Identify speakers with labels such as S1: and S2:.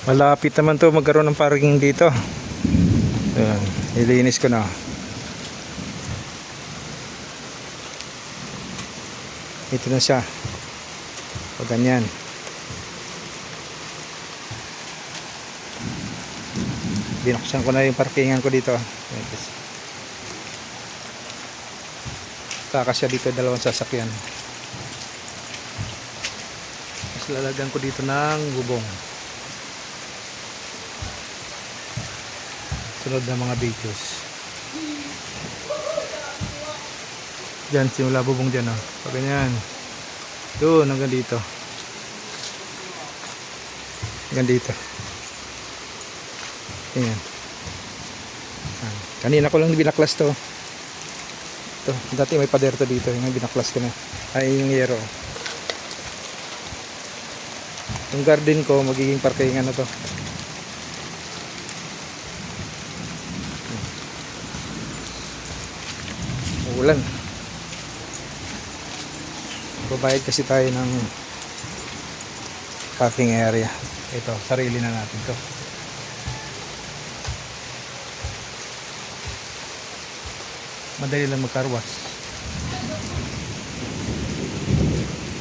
S1: Malapit naman to magkaroon ng parking dito. Ayan, ilinis ko na. Ito na siya. O ganyan. Binuksan ko na yung parkingan ko dito. Saka siya dito dalawang sasakyan. Mas lalagyan ko dito ng bubong. Sunod na mga videos. Diyan, simula bubong dyan, oh. Pag ganyan. Doon, hanggang dito. Hanggang dito. Ayan. Kanina ko lang binaklas to. Ito, dati may pader to dito. Yung binaklas ko na. Ay, yung yero. Yung garden ko, magiging parkingan na to. Ulan. Babayad kasi tayo ng parking area. Ito, sarili na natin to. Madali lang magkarwas.